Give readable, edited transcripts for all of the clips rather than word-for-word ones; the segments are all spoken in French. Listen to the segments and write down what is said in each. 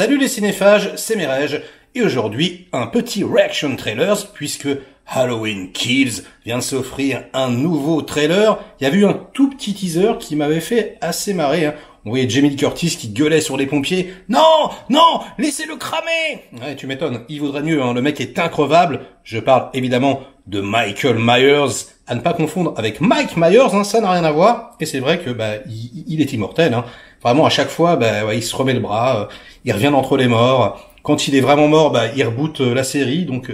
Salut les cinéphages, c'est Merege, et aujourd'hui, un petit reaction trailers, puisque Halloween Kills vient de s'offrir un nouveau trailer. Il y a eu un tout petit teaser qui m'avait fait assez marrer, hein. On voyait Jamie Lee Curtis qui gueulait sur les pompiers. Non, non, laissez-le cramer. Ouais, tu m'étonnes, il vaudrait mieux, hein. Le mec est increvable. Je parle évidemment de Michael Myers, à ne pas confondre avec Mike Myers, hein, ça n'a rien à voir. Et c'est vrai que il est immortel, hein. Vraiment à chaque fois, il se remet le bras, il revient d'entre les morts. Quand il est vraiment mort, il reboot la série. Donc,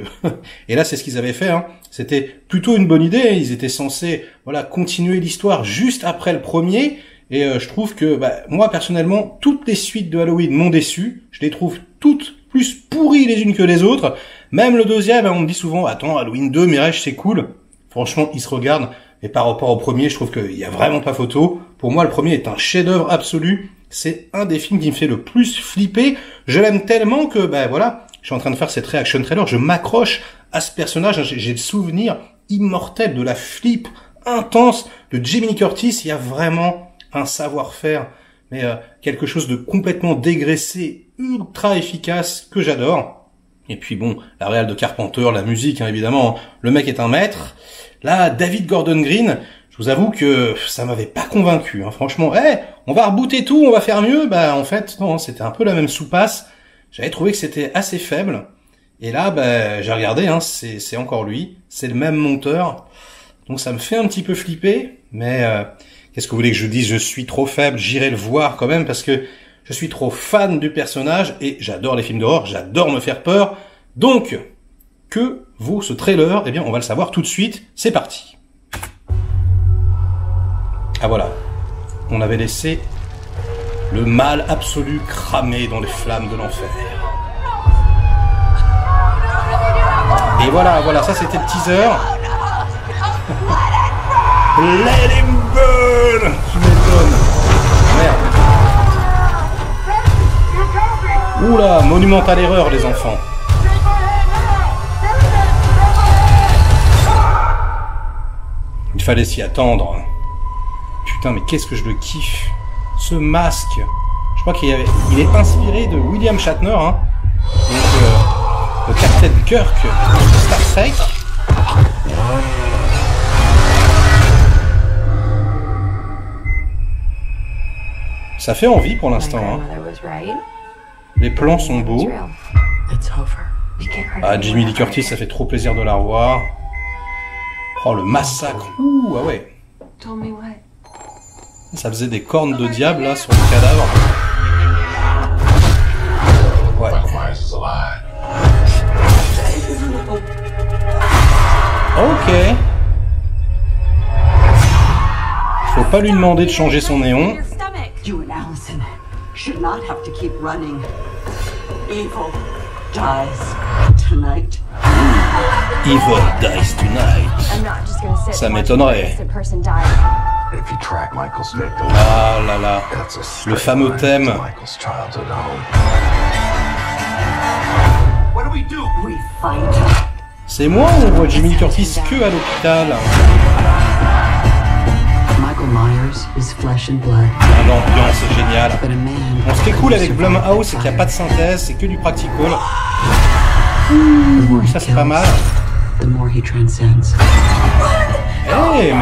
et là, c'est ce qu'ils avaient fait, hein. C'était plutôt une bonne idée. Ils étaient censés, continuer l'histoire juste après le premier. Et je trouve que, moi personnellement, toutes les suites de Halloween m'ont déçu. Je les trouve toutes plus pourries les unes que les autres. Même le deuxième, on me dit souvent, attends, Halloween 2, Mirage, c'est cool. Franchement, il se regarde. Et par rapport au premier, je trouve qu'il y a vraiment pas photo. Pour moi, le premier est un chef-d'œuvre absolu. C'est un des films qui me fait le plus flipper. Je l'aime tellement que, je suis en train de faire cette reaction trailer. Je m'accroche à ce personnage. J'ai le souvenir immortel de la flip intense de Jamie Lee Curtis. Il y a vraiment un savoir-faire, mais quelque chose de complètement dégraissé, ultra efficace, que j'adore. Et puis bon, la réal de Carpenter, la musique, hein, évidemment, le mec est un maître. Là, David Gordon Green, je vous avoue que ça m'avait pas convaincu, hein. Franchement, on va rebooter tout, on va faire mieux. En fait, non, c'était un peu la même soupasse. J'avais trouvé que c'était assez faible. Et là, j'ai regardé, hein, c'est encore lui. C'est le même monteur. Donc ça me fait un petit peu flipper, mais qu'est-ce que vous voulez que je dise? Je suis trop faible, j'irai le voir quand même parce que je suis trop fan du personnage et j'adore les films d'horreur, j'adore me faire peur. Donc, que vaut ce trailer? Eh bien, on va le savoir tout de suite. C'est parti. Ah voilà, on avait laissé le mal absolu cramer dans les flammes de l'enfer. Et voilà, ça c'était le teaser. Let him burn! Tu m'étonnes. Merde. Oula, monumentale erreur les enfants. Il fallait s'y attendre. Putain, mais qu'est-ce que je le kiffe. Ce masque. Je crois qu'il est inspiré de William Shatner, hein. Donc, le Captain Kirk de Star Trek. Ça fait envie pour l'instant, hein. Les plans sont beaux. Ah, Jamie Lee Curtis, ça fait trop plaisir de la revoir. Oh, le massacre. Ouh, ah ouais. Ça faisait des cornes de diable, là, sur le cadavre. Ouais. Ok. Faut pas lui demander de changer son néon. You and Allison should not have to keep running. Evil dies tonight. Evil dies tonight. Ça m'étonnerait. Ah là là, le fameux thème. C'est moi ou on voit Jamie Lee Curtis que à l'hôpital? L'ambiance est géniale. Bon, ce qui est cool avec Blumhouse, c'est qu'il n'y a pas de synthèse, c'est que du practical. Ça c'est pas mal. Mais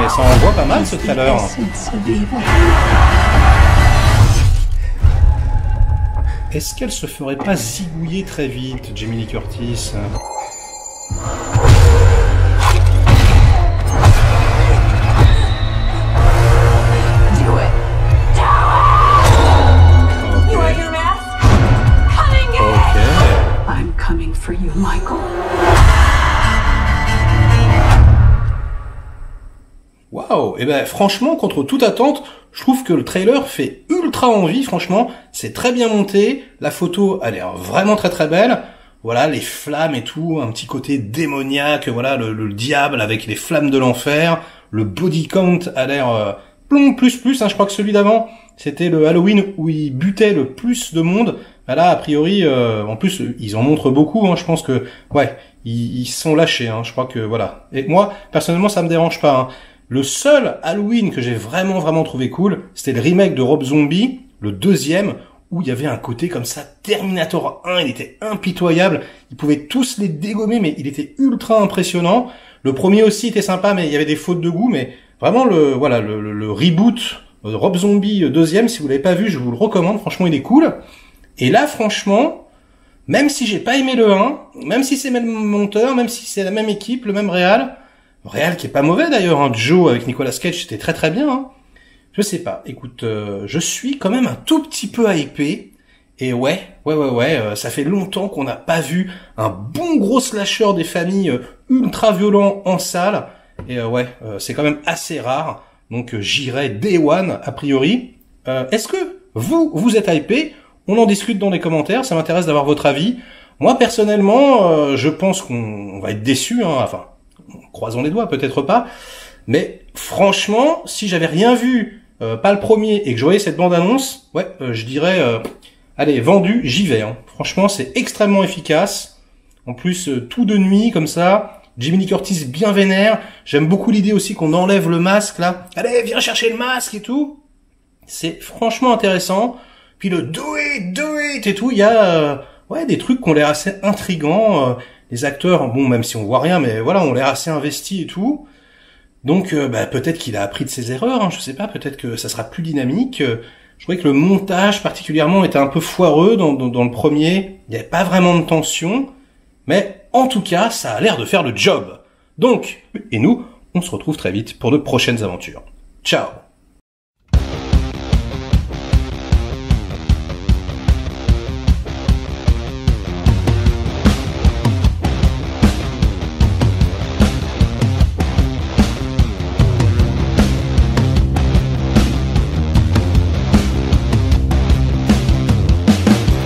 ça envoie pas mal ce trailer. Est-ce qu'elle se ferait pas zigouiller très vite, Jamie Lee Curtis? Waouh! Franchement, contre toute attente, je trouve que le trailer fait ultra envie, franchement. C'est très bien monté. La photo a l'air vraiment très très belle. Voilà, les flammes et tout, un petit côté démoniaque, le diable avec les flammes de l'enfer. Le body count a l'air plus, hein. Je crois que celui d'avant, c'était le Halloween où il butait le plus de monde. Là, a priori, en plus, ils en montrent beaucoup, hein. Je pense que, ils se sont lâchés, hein. Je crois que, voilà. Et moi, personnellement, ça me dérange pas, hein. Le seul Halloween que j'ai vraiment trouvé cool, c'était le remake de Rob Zombie, le deuxième, où il y avait un côté comme ça, Terminator 1, il était impitoyable, il pouvait tous les dégommer, mais il était ultra impressionnant. Le premier aussi était sympa, mais il y avait des fautes de goût, mais vraiment le reboot Rob Zombie deuxième, si vous l'avez pas vu, je vous le recommande, franchement il est cool. Et là franchement, même si j'ai pas aimé le 1, même si c'est le même monteur, même si c'est la même équipe, le même réal qui est pas mauvais d'ailleurs, hein, Joe avec Nicolas Cage, c'était très très bien, hein. Je sais pas, écoute, je suis quand même un tout petit peu hypé, et ouais, ça fait longtemps qu'on n'a pas vu un bon gros slasher des familles ultra violent en salle, et c'est quand même assez rare, donc j'irai Day One a priori. Est-ce que vous êtes hypé? On en discute dans les commentaires, ça m'intéresse d'avoir votre avis. Moi personnellement, je pense qu'on va être déçus, hein, enfin, croisons les doigts, peut-être pas, mais franchement, si j'avais rien vu, pas le premier, et que je voyais cette bande-annonce, je dirais, allez, vendu, j'y vais, hein. Franchement, c'est extrêmement efficace. En plus, tout de nuit, comme ça, Jamie Lee Curtis bien vénère. J'aime beaucoup l'idée aussi qu'on enlève le masque, là. Allez, viens chercher le masque et tout. C'est franchement intéressant. Puis le do it et tout, il y a, des trucs qui ont l'air assez intrigants. Les acteurs, bon, même si on voit rien, mais voilà, ont l'air assez investis et tout. Donc, peut-être qu'il a appris de ses erreurs, hein, je sais pas, peut-être que ça sera plus dynamique. Je trouvais que le montage, particulièrement, était un peu foireux dans le premier. Il n'y avait pas vraiment de tension. Mais, en tout cas, ça a l'air de faire le job. Donc, et nous, on se retrouve très vite pour de prochaines aventures. Ciao!